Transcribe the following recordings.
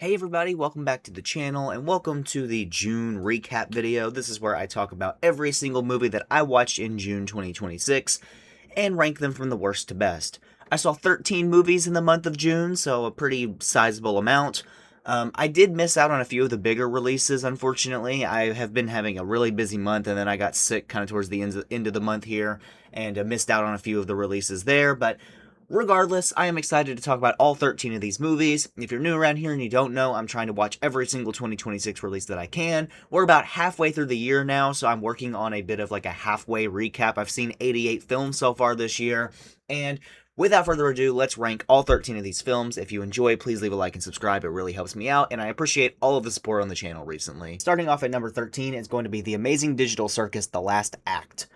Hey everybody, welcome back to the channel, and welcome to the June recap video. This is where I talk about every single movie that I watched in June 2026, and rank them from the worst to best. I saw 13 movies in the month of June, so a pretty sizable amount. I did miss out on a few of the bigger releases, unfortunately. I have been having a really busy month, and then I got sick kind of towards the end of the month here, and missed out on a few of the releases there, but regardless, I am excited to talk about all 13 of these movies. If you're new around here and you don't know, I'm trying to watch every single 2026 release that I can. We're about halfway through the year now, so I'm working on a bit of like a halfway recap. I've seen 88 films so far this year, and without further ado, let's rank all 13 of these films. If you enjoy, please leave a like and subscribe. It really helps me out, and I appreciate all of the support on the channel recently. Starting off at number 13 is going to be The Amazing Digital Circus: The Last Act.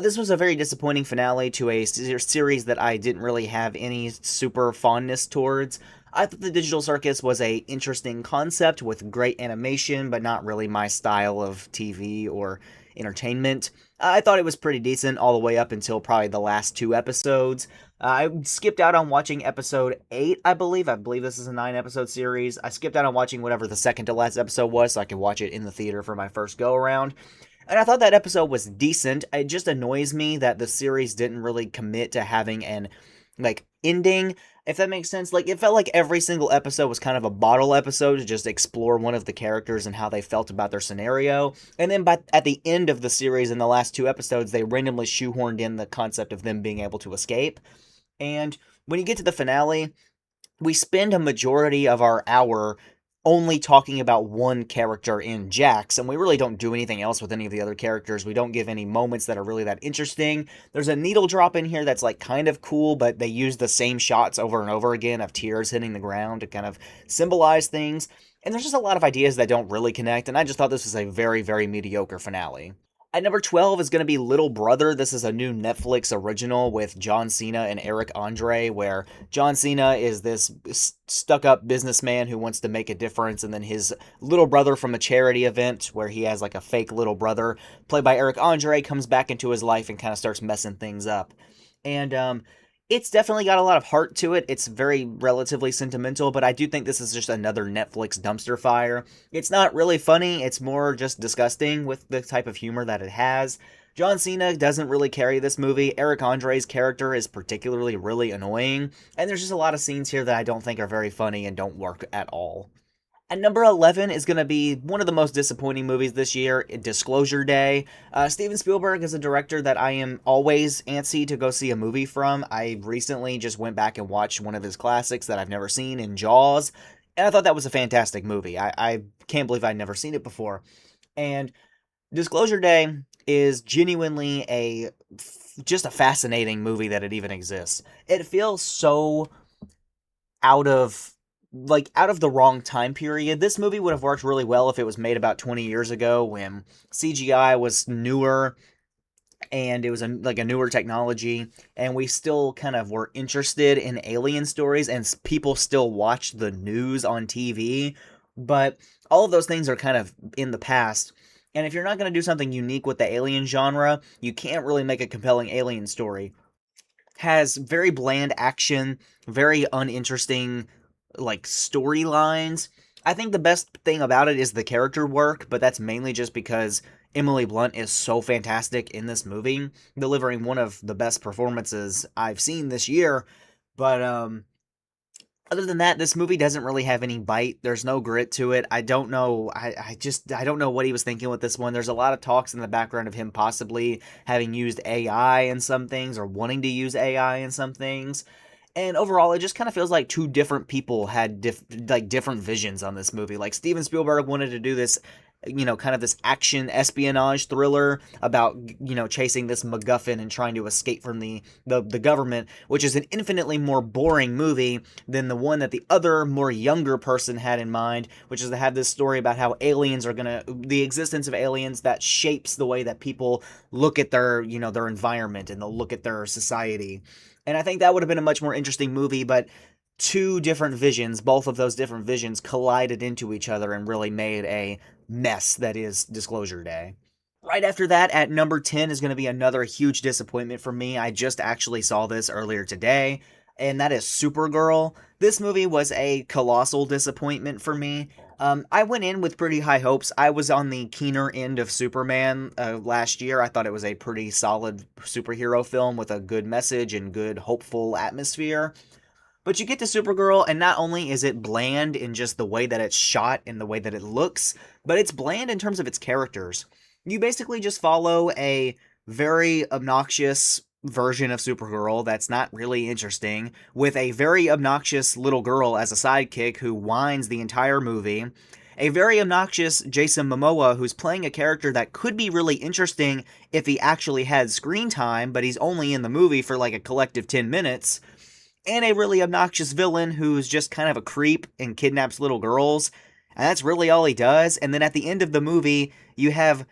This was a very disappointing finale to a series that I didn't really have any super fondness towards. I thought the Digital Circus was a interesting concept with great animation, but not really my style of TV or entertainment. I thought it was pretty decent all the way up until probably the last two episodes. I skipped out on watching episode 8, I believe. I believe this is a 9-episode series. I skipped out on watching whatever the second to last episode was so I could watch it in the theater for my first go-around. And I thought that episode was decent. It just annoys me that the series didn't really commit to having an, ending, if that makes sense. It felt like every single episode was kind of a bottle episode to just explore one of the characters and how they felt about their scenario. And then at the end of the series, in the last two episodes, they randomly shoehorned in the concept of them being able to escape. And when you get to the finale, we spend a majority of our hour only talking about one character in Jax, and we really don't do anything else with any of the other characters. We don't give any moments that are really that interesting. There's a needle drop in here that's kind of cool, but they use the same shots over and over again of tears hitting the ground to kind of symbolize things. And there's just a lot of ideas that don't really connect, and I just thought this was a very, very mediocre finale. At number 12 is going to be Little Brother. This is a new Netflix original with John Cena and Eric Andre, where John Cena is this stuck-up businessman who wants to make a difference, and then his little brother from a charity event where he has a fake little brother, played by Eric Andre, comes back into his life and kind of starts messing things up. And it's definitely got a lot of heart to it. It's very relatively sentimental, but I do think this is just another Netflix dumpster fire. It's not really funny. It's more just disgusting with the type of humor that it has. John Cena doesn't really carry this movie. Eric Andre's character is particularly really annoying, and there's just a lot of scenes here that I don't think are very funny and don't work at all. At number 11 is going to be one of the most disappointing movies this year, Disclosure Day. Steven Spielberg is a director that I am always antsy to go see a movie from. I recently just went back and watched one of his classics that I've never seen in Jaws, and I thought that was a fantastic movie. I can't believe I'd never seen it before. And Disclosure Day is genuinely just a fascinating movie that it even exists. It feels so out of the wrong time period. This movie would have worked really well if it was made about 20 years ago when CGI was newer and it was a newer technology, and we still kind of were interested in alien stories and people still watched the news on TV. But all of those things are kind of in the past. And if you're not going to do something unique with the alien genre, you can't really make a compelling alien story. Has very bland action, very uninteresting storylines. I think the best thing about it is the character work, but that's mainly just because Emily Blunt is so fantastic in this movie, delivering one of the best performances I've seen this year. But other than that, this movie doesn't really have any bite. There's no grit to it. I don't know. I don't know what he was thinking with this one. There's a lot of talks in the background of him possibly having used AI in some things or wanting to use AI in some things. And overall, it just kind of feels like two different people had different visions on this movie. Steven Spielberg wanted to do this, kind of this action espionage thriller about, chasing this MacGuffin and trying to escape from the government, which is an infinitely more boring movie than the one that the other, more younger person had in mind, which is to have this story about how the existence of aliens that shapes the way that people look at their environment and they'll look at their society. And I think that would have been a much more interesting movie, but two different visions, both of those different visions collided into each other and really made a mess that is Disclosure Day. Right after that, at number 10 is going to be another huge disappointment for me. I just actually saw this earlier today. and that is Supergirl. This movie was a colossal disappointment for me. I went in with pretty high hopes. I was on the keener end of Superman last year. I thought it was a pretty solid superhero film with a good message and good, hopeful atmosphere. But you get to Supergirl, and not only is it bland in just the way that it's shot and the way that it looks, but it's bland in terms of its characters. You basically just follow a very obnoxious version of Supergirl that's not really interesting, with a very obnoxious little girl as a sidekick who whines the entire movie. A very obnoxious Jason Momoa who's playing a character that could be really interesting if he actually had screen time, but he's only in the movie for like a collective 10 minutes, and a really obnoxious villain who's just kind of a creep and kidnaps little girls. And that's really all he does. And then at the end of the movie, you have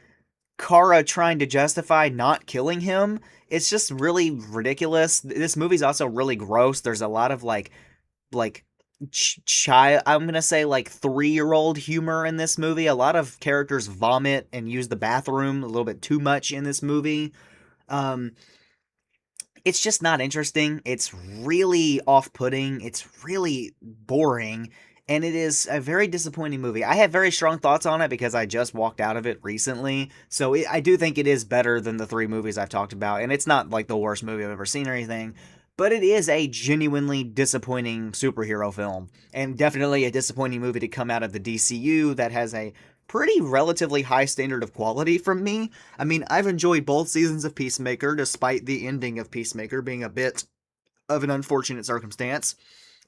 Kara trying to justify not killing him. It's just really ridiculous. This movie's also really gross. There's a lot of like child, I'm gonna say like 3-year-old humor in this movie. A lot of characters vomit and use the bathroom a little bit too much in this movie. Um, it's just not interesting. It's really off-putting. It's really boring, and it is a very disappointing movie. I have very strong thoughts on it because I just walked out of it recently, so I do think it is better than the 3 movies I've talked about, and it's not like the worst movie I've ever seen or anything, but it is a genuinely disappointing superhero film, and definitely a disappointing movie to come out of the DCU that has a pretty relatively high standard of quality from me. I mean, I've enjoyed both seasons of Peacemaker, despite the ending of Peacemaker being a bit of an unfortunate circumstance.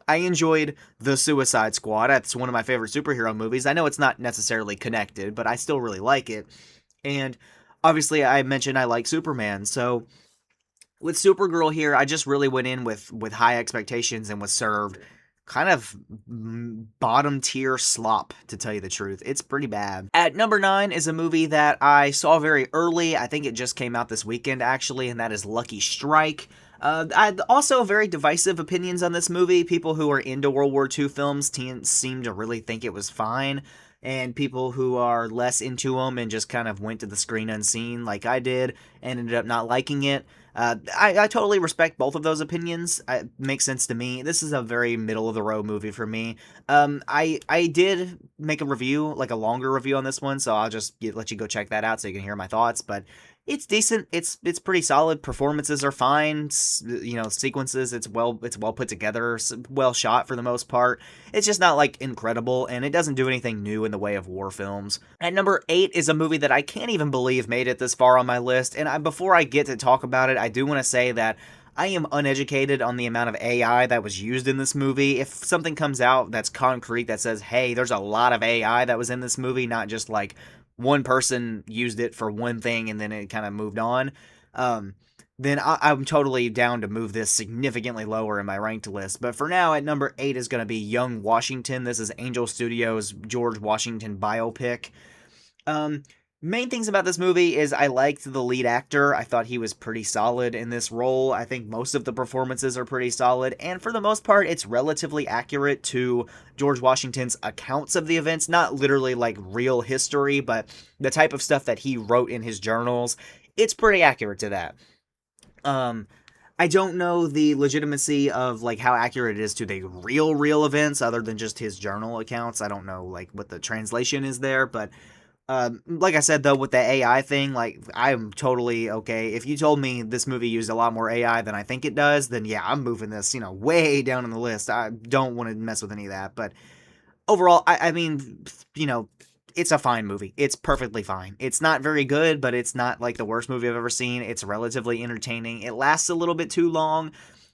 I enjoyed The Suicide Squad. That's one of my favorite superhero movies. I know it's not necessarily connected, but I still really like it. And obviously, I mentioned I like Superman, so with Supergirl here, I just really went in with high expectations and was served kind of bottom tier slop, to tell you the truth. It's pretty bad. At number 9 is a movie that I saw very early. I think it just came out this weekend, actually, and that is Lucky Strike. I also very divisive opinions on this movie. People who are into World War II films seem to really think it was fine, and people who are less into them and just kind of went to the screen unseen like I did and ended up not liking it. I totally respect both of those opinions. It makes sense to me. This is a very middle of the road movie for me. I did make a review, like a longer review on this one, so I'll just let you go check that out so you can hear my thoughts. But it's decent. It's pretty solid. Performances are fine. Sequences. It's well put together. Well shot for the most part. It's just not like incredible, and it doesn't do anything new in the way of war films. At number 8 is a movie that I can't even believe made it this far on my list. And before I get to talk about it, I do want to say that I am uneducated on the amount of AI that was used in this movie. If something comes out that's concrete that says, hey, there's a lot of AI that was in this movie, not just like one person used it for one thing and then it kind of moved on, then I'm totally down to move this significantly lower in my ranked list. But for now, at number 8 is going to be Young Washington. This is Angel Studios' George Washington biopic. Main things about this movie is I liked the lead actor. I thought he was pretty solid in this role. I think most of the performances are pretty solid, and for the most part, it's relatively accurate to George Washington's accounts of the events. Not literally like real history, but the type of stuff that he wrote in his journals. It's pretty accurate to that. I don't know the legitimacy of like how accurate it is to the real events other than just his journal accounts. I don't know like what the translation is there, but like I said, though, with the AI thing, like, I'm totally okay. If you told me this movie used a lot more AI than I think it does, then yeah, I'm moving this, way down on the list. I don't want to mess with any of that. But overall, I mean, it's a fine movie. It's perfectly fine. It's not very good, but it's not like the worst movie I've ever seen. It's relatively entertaining. It lasts a little bit too long.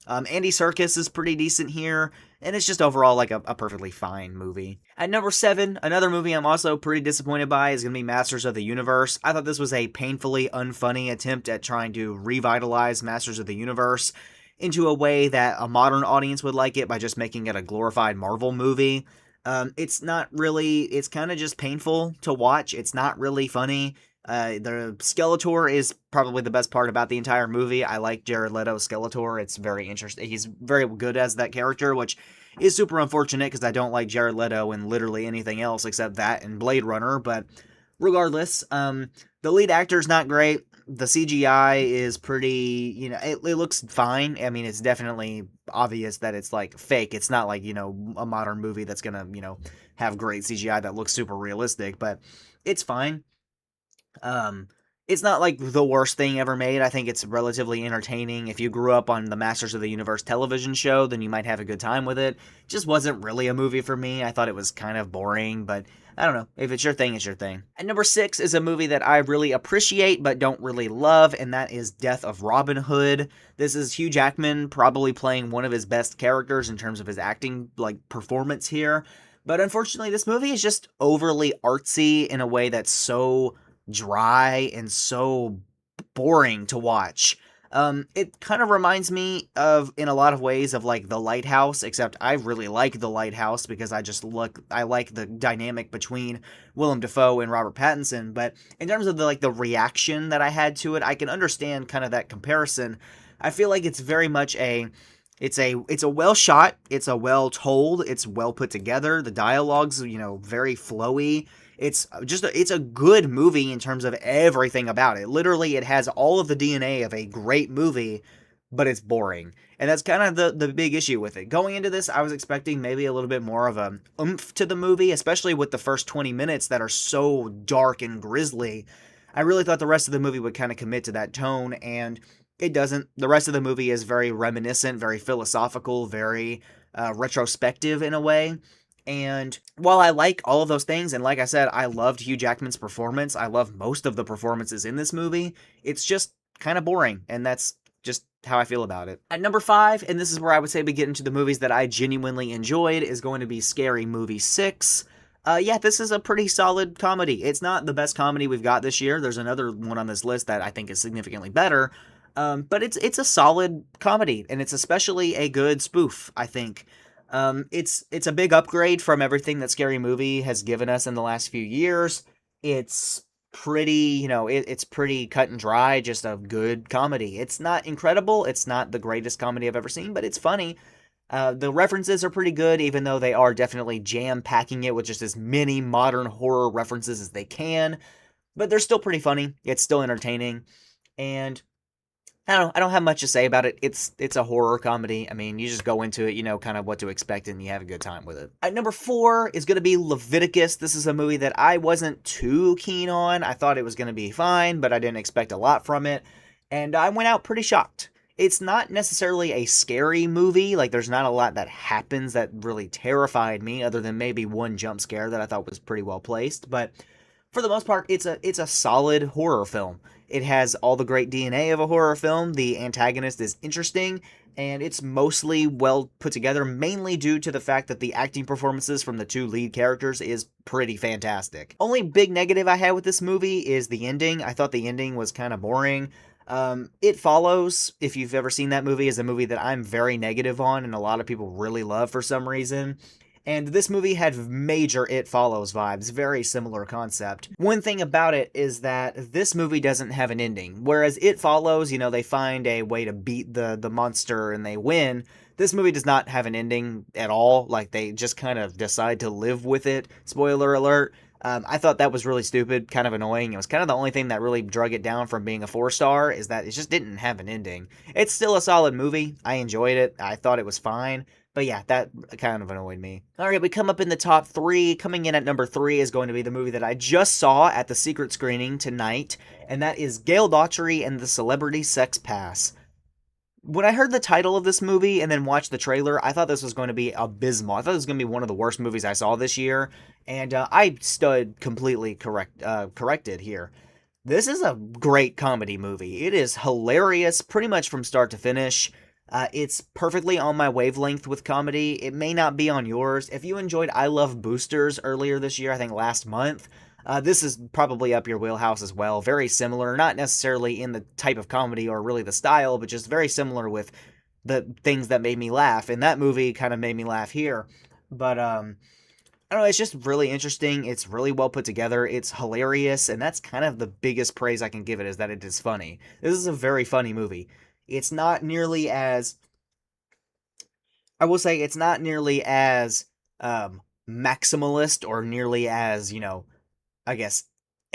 Andy Serkis is pretty decent here, and it's just overall like a perfectly fine movie. At number 7, another movie I'm also pretty disappointed by is going to be Masters of the Universe. I thought this was a painfully unfunny attempt at trying to revitalize Masters of the Universe into a way that a modern audience would like it by just making it a glorified Marvel movie. It's not really, it's kind of just painful to watch. It's not really funny. The Skeletor is probably the best part about the entire movie. I like Jared Leto's Skeletor. It's very interesting. He's very good as that character, which is super unfortunate because I don't like Jared Leto in literally anything else except that and Blade Runner. But regardless, the lead actor's not great. The CGI is pretty, it looks fine. I mean, it's definitely obvious that it's like fake. It's not like, a modern movie that's gonna, have great CGI that looks super realistic, but it's fine. Um, it's not like the worst thing ever made. I think it's relatively entertaining. If you grew up on the Masters of the Universe television show, then you might have a good time with it. Just wasn't really a movie for me. I thought it was kind of boring, but I don't know. If it's your thing, it's your thing. And number 6 is a movie that I really appreciate but don't really love, and that is Death of Robin Hood. This is Hugh Jackman probably playing one of his best characters in terms of his acting performance here. But unfortunately, this movie is just overly artsy in a way that's so dry and so boring to watch. It kind of reminds me of, in a lot of ways, of like The Lighthouse, except I really like The Lighthouse because I like the dynamic between Willem Dafoe and Robert Pattinson. But in terms of the reaction that I had to it, I can understand kind of that comparison. I feel like it's very much it's a well shot, it's a well told, it's well put together. The dialogue's, very flowy. It's a good movie in terms of everything about it. Literally, it has all of the DNA of a great movie, but it's boring. And that's kind of the big issue with it. Going into this, I was expecting maybe a little bit more of a oomph to the movie, especially with the first 20 minutes that are so dark and grisly. I really thought the rest of the movie would kind of commit to that tone, and it doesn't. The rest of the movie is very reminiscent, very philosophical, very retrospective in a way. And while I like all of those things, and like I said, I loved Hugh Jackman's performance, I love most of the performances in this movie, it's just kind of boring, and that's just how I feel about it. At number 5, and this is where I would say we get into the movies that I genuinely enjoyed, is going to be Scary Movie 6. Yeah, this is a pretty solid comedy. It's not the best comedy we've got this year. There's another one on this list that I think is significantly better. But it's a solid comedy, and it's especially a good spoof, I think. It's a big upgrade from everything that Scary Movie has given us in the last few years. It's pretty, it's pretty cut and dry, just a good comedy. It's not incredible. It's not the greatest comedy I've ever seen, but it's funny. The references are pretty good, even though they are definitely jam-packing it with just as many modern horror references as they can. But they're still pretty funny. It's still entertaining. And I don't have much to say about it. It's a horror comedy. I mean, you just go into it, you know kind of what to expect, and you have a good time with it. At number 4 is going to be Leviticus. This is a movie that I wasn't too keen on. I thought it was going to be fine, but I didn't expect a lot from it, and I went out pretty shocked. It's not necessarily a scary movie. Like, there's not a lot that happens that really terrified me, other than maybe one jump scare that I thought was pretty well placed, but for the most part, it's a solid horror film. It has all the great DNA of a horror film. The antagonist is interesting, and it's mostly well put together, mainly due to the fact that the acting performances from the two lead characters is pretty fantastic. Only big negative I had with this movie is the ending. I thought the ending was kind of boring. It Follows, if you've ever seen that movie, is a movie that I'm very negative on, and a lot of people really love for some reason. And this movie had major It Follows vibes, very similar concept. One thing about it is that this movie doesn't have an ending. Whereas It Follows, they find a way to beat the monster and they win. This movie does not have an ending at all. Like, they just kind of decide to live with it. Spoiler alert. I thought that was really stupid, kind of annoying. It was kind of the only thing that really drug it down from being a 4-star, is that it just didn't have an ending. It's still a solid movie. I enjoyed it. I thought it was fine. But yeah, that kind of annoyed me. All right, we come up in the top 3. Coming in at number 3 is going to be the movie that I just saw at the secret screening tonight, and that is Gail Daughtry and the Celebrity Sex Pass. When I heard the title of this movie and then watched the trailer, I thought this was going to be abysmal. I thought this was going to be one of the worst movies I saw this year, and I stood completely corrected here. This is a great comedy movie. It is hilarious pretty much from start to finish. It's perfectly on my wavelength with comedy. It may not be on yours. If you enjoyed I Love Boosters earlier this year, I think last month, this is probably up your wheelhouse as well. Very similar, not necessarily in the type of comedy or really the style, but just very similar with the things that made me laugh. And that movie kind of made me laugh here. But I don't know, it's just really interesting. It's really well put together. It's hilarious, and that's kind of the biggest praise I can give it, is that it is funny. This is a very funny movie. It's not nearly as, I will say, it's not nearly as maximalist or nearly as, I guess,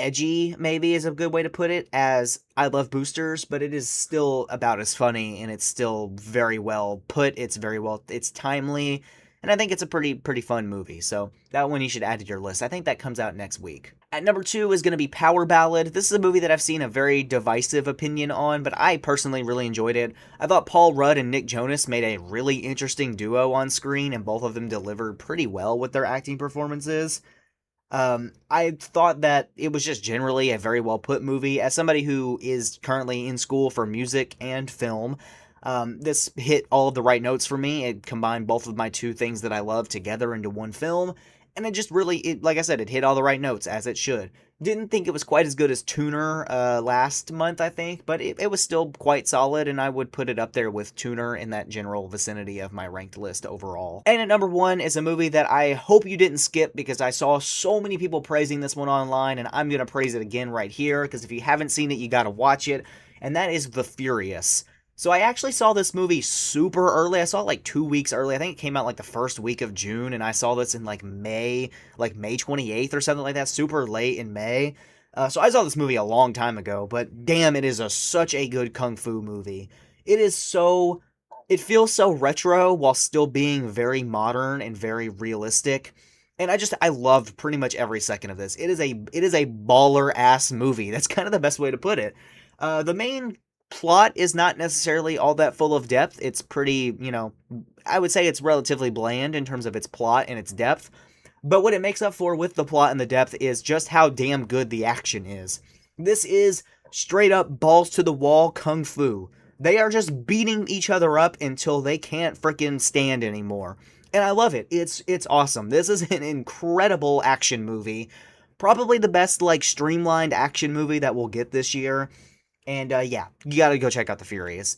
edgy, maybe is a good way to put it, as I love Boosters, but it is still about as funny, and it's still very well put. It's timely, and I think it's a pretty fun movie. So that one you should add to your list. I think that comes out next week. At number 2 is going to be Power Ballad. This is a movie that I've seen a very divisive opinion on, but I personally really enjoyed it. I thought Paul Rudd and Nick Jonas made a really interesting duo on screen, and both of them delivered pretty well with their acting performances. I thought that it was just generally a very well put movie. As somebody who is currently in school for music and film, this hit all of the right notes for me. It combined both of my two things that I love together into one film, and it just really, like I said, it hit all the right notes as it should. Didn't think it was quite as good as Tuner last month, I think, but it was still quite solid, and I would put it up there with Tuner in that general vicinity of my ranked list overall. And at number 1 is a movie that I hope you didn't skip, because I saw so many people praising this one online, and I'm going to praise it again right here, because if you haven't seen it, you got to watch it, and that is The Furious. So I actually saw this movie super early. I saw it like 2 weeks early. I think it came out like the first week of June, and I saw this in like May 28th or something like that, super late in May. So I saw this movie a long time ago, but damn, it is such a good kung fu movie. It feels so retro while still being very modern and very realistic. And I loved pretty much every second of this. It is a baller ass movie. That's kind of the best way to put it. The main plot is not necessarily all that full of depth. It's pretty, I would say it's relatively bland in terms of its plot and its depth. But what it makes up for with the plot and the depth is just how damn good the action is. This is straight up balls to the wall kung fu. They are just beating each other up until they can't freaking stand anymore. And I love it. It's awesome. This is an incredible action movie. Probably the best streamlined action movie that we'll get this year. And yeah, you gotta go check out The Furious.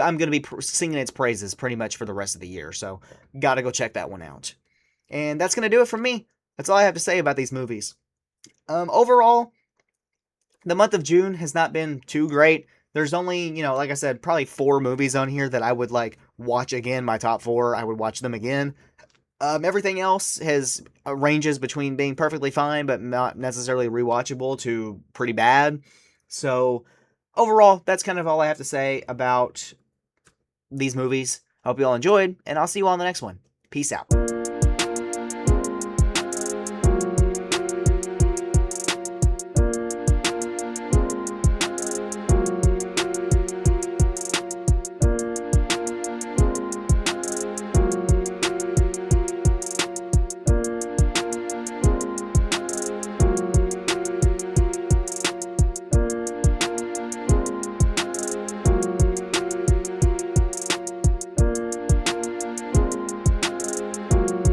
I'm gonna be singing its praises pretty much for the rest of the year, so gotta go check that one out. And that's gonna do it from me. That's all I have to say about these movies. Overall, the month of June has not been too great. There's only, like I said, probably 4 movies on here that I would watch again. My top 4, I would watch them again. Everything else ranges between being perfectly fine but not necessarily rewatchable to pretty bad. So, overall, that's kind of all I have to say about these movies. I hope you all enjoyed, and I'll see you all in the next one. Peace out.